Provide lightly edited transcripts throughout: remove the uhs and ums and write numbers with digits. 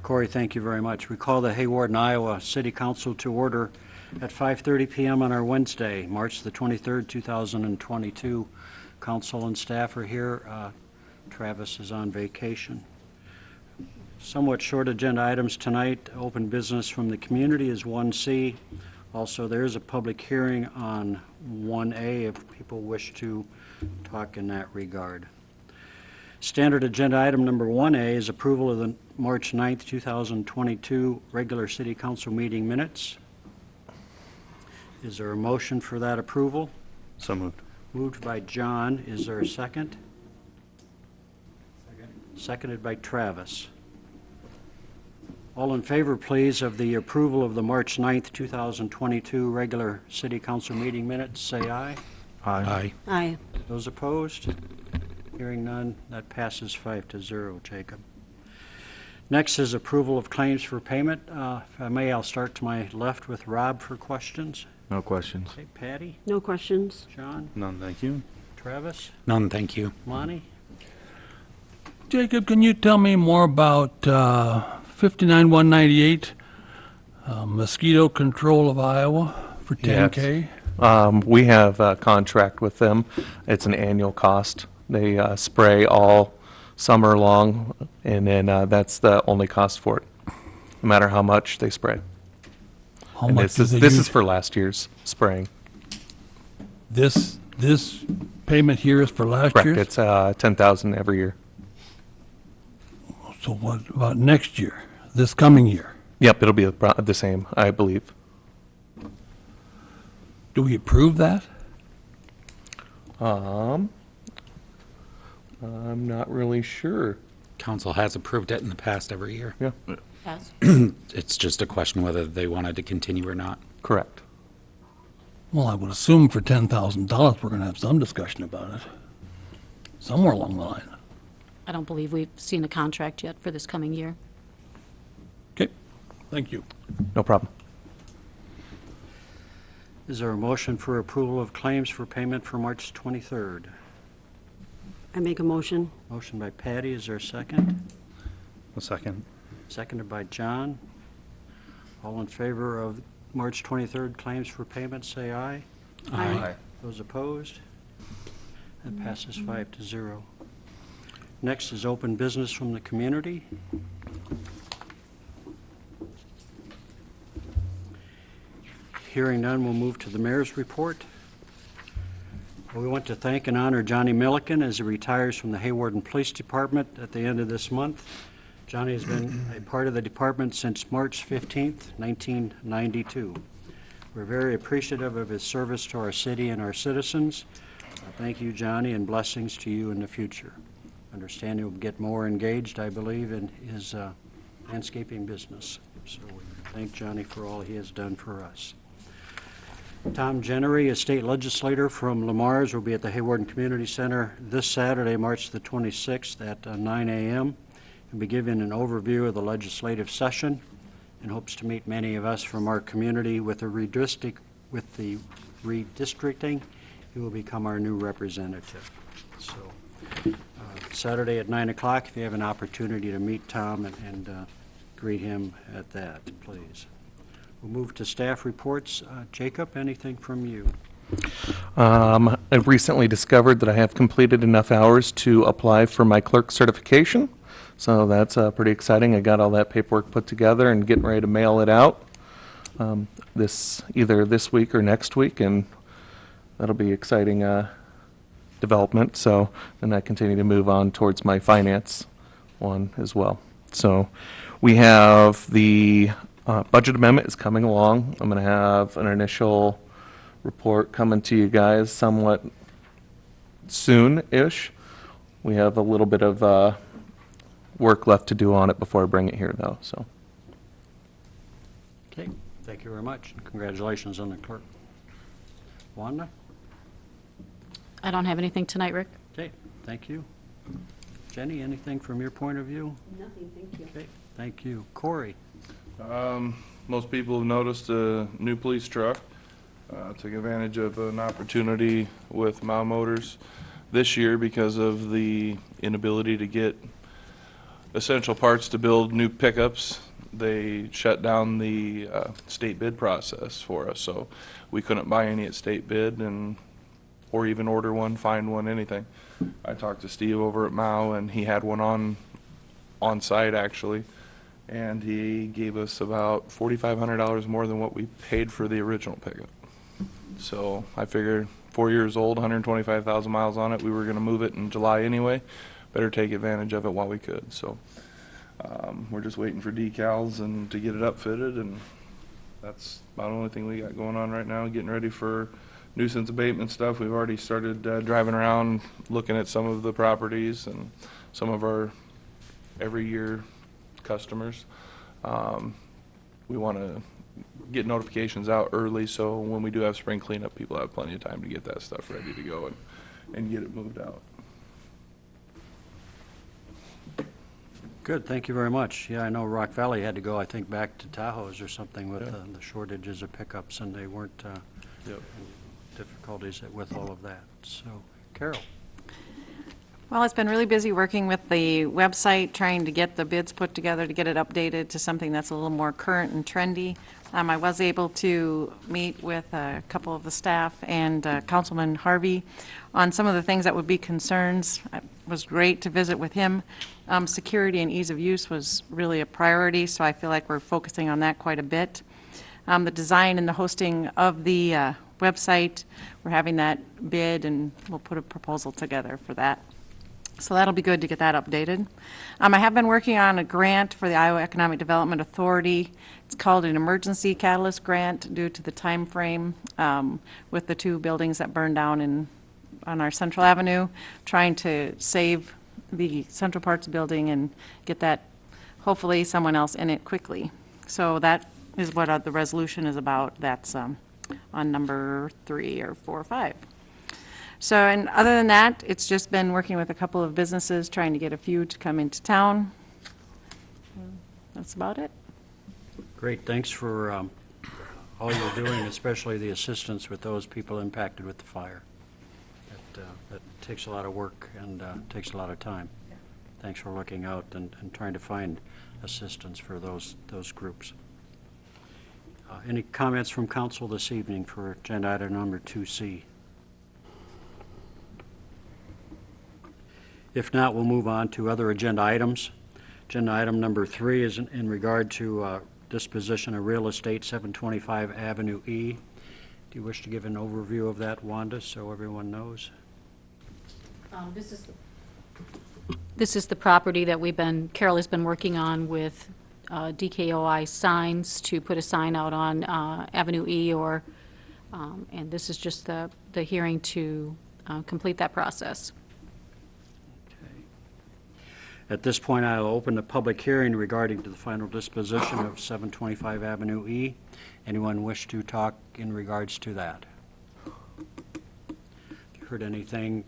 Corey, thank you very much. We call the Hawarden, Iowa City Council to order at 5:30 p.m. on our Wednesday, March the 23rd, 2022. Council and staff are here. Travis is on vacation. Somewhat short agenda items tonight. Open business from the community is 1C. Also, there is a public hearing on 1A if people wish to talk in that regard. Standard agenda item number 1A is approval of the March 9th, 2022 regular City Council meeting minutes. Is there a motion for that approval? So moved. Moved by John. Is there a second? Seconded by Travis. All in favor, please, of the approval of the March 9th, 2022 regular City Council meeting minutes, say aye. Aye. Aye. Those opposed? Hearing none, that passes 5-0, Jacob. Next is approval of claims for payment. If I may, I'll start to my left with Rob for questions. No questions. Okay, Patty? No questions. John? None, thank you. Travis? None, thank you. Lonnie? Jacob, can you tell me more about 59198 Mosquito Control of Iowa for 10K? We have a contract with them. It's an annual cost. They spray all summer long, and then that's the only cost for it, no matter how much they spray. How And much this is for last year's spraying. This payment here is for last Correct. year's? It's $10,000 every year. So what about next year, this coming year? Yep, it'll be the same, I believe. Do we approve that? I'm not really sure. Council has approved it in the past every year. Yeah, Yes. It's just a question whether they wanted to continue or not. correct. Well, I would assume for $10,000, we're going to have some discussion about it, somewhere along the line. I don't believe we've seen a contract yet for this coming year. Okay, thank you. No problem. Is there a motion for approval of claims for payment for March 23rd? I make a motion. Motion by Patty. Is there a second? A second. Seconded by John. All in favor of March 23rd claims for payment, say aye. Aye. Those opposed? That passes 5-0. Next is open business from the community. Hearing none, we'll move to the mayor's report. We want to thank and honor Johnny Milliken as he retires from the Hawarden Police Department at the end of this month. Johnny has been a part of the department since March 15th, 1992. We're very appreciative of his service to our city and our citizens. Thank you, Johnny, and blessings to you in the future. I understand he'll get more engaged, I believe, in his landscaping business. So we thank Johnny for all he has done for us. Tom Jennery, a state legislator from Lamar's, will be at the Hawarden Community Center this Saturday, March the 26th at 9 a.m. He'll be giving an overview of the legislative session and hopes to meet many of us from our community with the redistricting. He will become our new representative. So Saturday at 9 o'clock, if you have an opportunity to meet Tom and greet him at that, please. We'll move to staff reports. Jacob, anything from you? I've recently discovered that I have completed enough hours to apply for my clerk certification, so that's pretty exciting. I got all that paperwork put together and getting ready to mail it out either this week or next week, and that'll be exciting development. So then I continue to move on towards my finance one as well. So we have the budget amendment is coming along. I'm going to have an initial report coming to you guys somewhat soon-ish. We have a little bit of work left to do on it before I bring it here, though. So. Okay, thank you very much. Congratulations on the clerk. Wanda? I don't have anything tonight, Rick. Okay, thank you. Jenny, anything from your point of view? Nothing, thank you. Okay, thank you. Corey? Most people have noticed a new police truck. Took advantage of an opportunity with Mao Motors this year because of the inability to get essential parts to build new pickups, they shut down the state bid process for us, so we couldn't buy any at state bid and or even order one, find one, anything. I talked to Steve over at Mao, and he had one on site actually, and he gave us about $4,500 more than what we paid for the original pickup. So I figured 4 years old, 125,000 miles on it. We were going to move it in July anyway. Better take advantage of it while we could. So we're just waiting for decals and to get it upfitted, and that's about the only thing we got going on right now. Getting ready for nuisance abatement stuff. We've already started driving around, looking at some of the properties and some of our every year customers. We want to get notifications out early, so when we do have spring cleanup, people have plenty of time to get that stuff ready to go and get it moved out. Good, thank you very much. Yeah, I know Rock Valley had to go, I think, back to Tahoe's or something with the shortages of pickups, and they weren't difficulties with all of that. So, Carol. Well, it's been really busy working with the website, trying to get the bids put together to get it updated to something that's a little more current and trendy. I was able to meet with a couple of the staff and Councilman Harvey on some of the things that would be concerns. It was great to visit with him. Security and ease of use was really a priority, so I feel like we're focusing on that quite a bit. The design and the hosting of the website, we're having that bid, and we'll put a proposal together for that. So that'll be good to get that updated. I have been working on a grant for the Iowa Economic Development Authority. It's called an Emergency Catalyst Grant due to the time frame with the 2 buildings that burned down on our Central Avenue, trying to save the Central Parts building and get that, hopefully, someone else in it quickly. So that is what the resolution is about. That's on number 3 or 4 or 5. So, and other than that, it's just been working with a couple of businesses, trying to get a few to come into town. That's about it. Great, thanks for all you're doing, especially the assistance with those people impacted with the fire. That takes a lot of work and takes a lot of time. Thanks for looking out and trying to find assistance for those groups. Any comments from council this evening for agenda item number 2C? If not, we'll move on to other agenda items. Agenda item number 3 is in regard to disposition of real estate, 725 Avenue E. Do you wish to give an overview of that, Wanda, so everyone knows? This is the property that Carol has been working on with DKOI signs to put a sign out on Avenue E, and this is just the hearing to complete that process. At this point, I'll open the public hearing regarding to the final disposition of 725 Avenue E. Anyone wish to talk in regards to that? Heard anything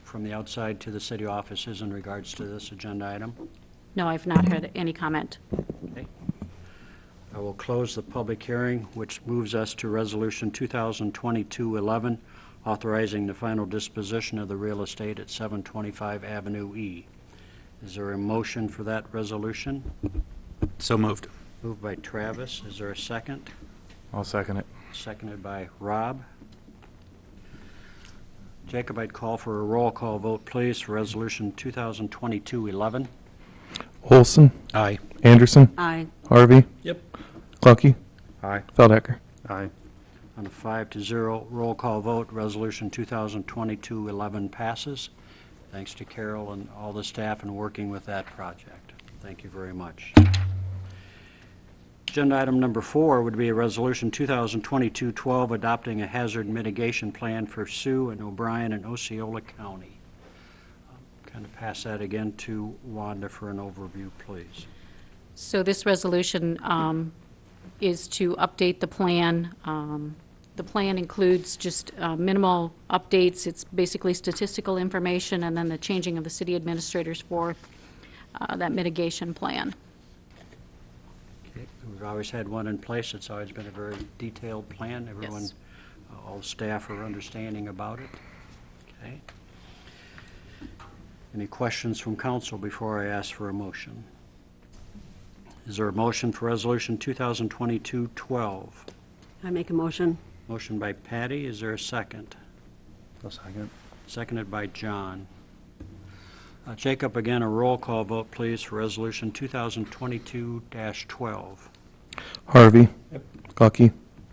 from the outside to the city offices in regards to this agenda item? No, I've not heard any comment. Okay. I will close the public hearing, which moves us to Resolution 2022-11, authorizing the final disposition of the real estate at 725 Avenue E. Is there a motion for that resolution? So moved. Moved by Travis. Is there a second? I'll second it. Seconded by Rob. Jacob, I'd call for a roll call vote, please, for Resolution 2022-11. Olson, Aye. Anderson, Aye. Harvey, Yep. Clucky, Aye. Feldhecker. Aye. On a 5-0 roll call vote, Resolution 2022-11 passes. Thanks to Carol and all the staff in working with that project. Thank you very much. Agenda item number 4 would be a Resolution 2022-12 adopting a hazard mitigation plan for Sioux and O'Brien and Osceola County. Kind of pass that again to Wanda for an overview, please. So this resolution is to update the plan. The plan includes just minimal updates. It's basically statistical information and then the changing of the city administrators for that mitigation plan. Okay. We've always had one in place. It's always been a very detailed plan. Everyone, Yes. All staff are understanding about it. Okay. Any questions from council before I ask for a motion? Is there a motion for Resolution 2022-12? I make a motion. Motion by Patty, is there a second? I'll second. Seconded by John. Jacob, again, a roll call vote, please, for Resolution 2022-12. Harvey. Glucky.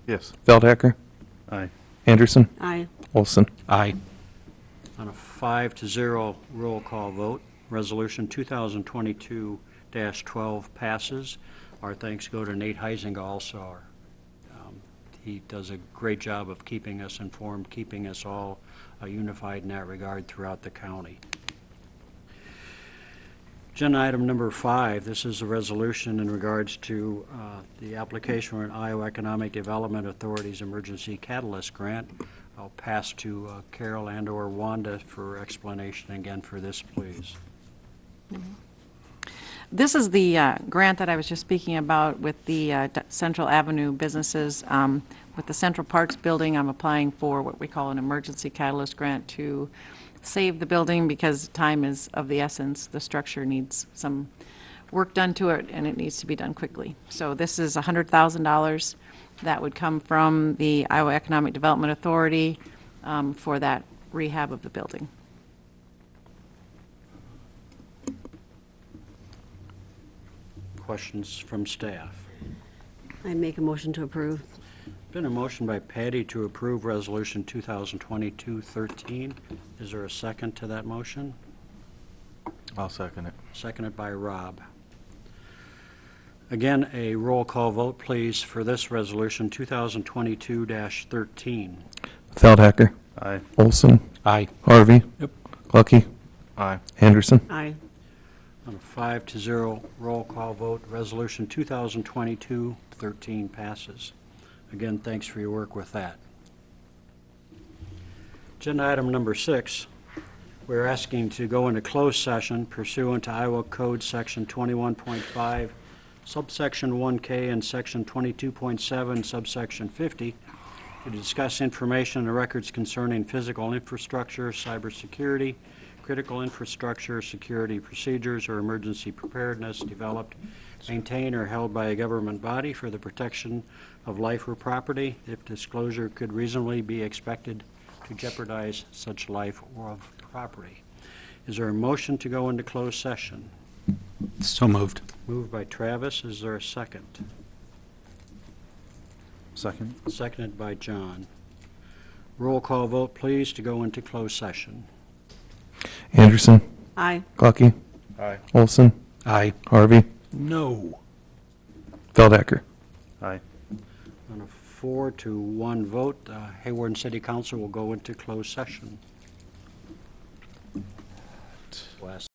Yes. Feldhacker. Aye. Anderson. Aye. Olson. Aye. On a 5-0 roll call vote, Resolution 2022-12 passes. Our thanks go to Nate Heisinger also. He does a great job of keeping us informed, keeping us all unified in that regard throughout the county. Agenda item number 5, this is a resolution in regards to the application for an Iowa Economic Development Authority's Emergency Catalyst Grant. I'll pass to Carol and/or Wanda for explanation again for this, please. This is the grant that I was just speaking about with the Central Avenue businesses. With the Central Parks building, I'm applying for what we call an emergency catalyst grant to save the building because time is of the essence. The structure needs some work done to it, and it needs to be done quickly. So this is $100,000 that would come from the Iowa Economic Development Authority for that rehab of the building. Questions from staff? I make a motion to approve. Been a motion by Patty to approve Resolution 2022-13. Is there a second to that motion? I'll second it. Seconded by Rob. Again, a roll call vote, please, for this Resolution 2022-13. Feldhacker. Aye. Olson. Aye. Harvey. Yep. Glucky. Aye. Anderson. Aye. On a 5-0 roll call vote, Resolution 2022-13 passes. Again, thanks for your work with that. Agenda item number 6, we're asking to go into closed session pursuant to Iowa Code Section 21.5, subsection 1K, and Section 22.7, subsection 50, to discuss information and records concerning physical infrastructure, cybersecurity, critical infrastructure, security procedures, or emergency preparedness developed, maintained, or held by a government body for the protection of life or property, if disclosure could reasonably be expected to jeopardize such life or property. Is there a motion to go into closed session? So moved. Moved by Travis. Is there a second? Second. Seconded by John. Roll call vote, please, to go into closed session. Anderson. Aye. Glucky. Aye. Olson. Aye. Harvey. No. Feldhacker. Aye. On a 4-1 vote, Hawarden City Council will go into closed session. Last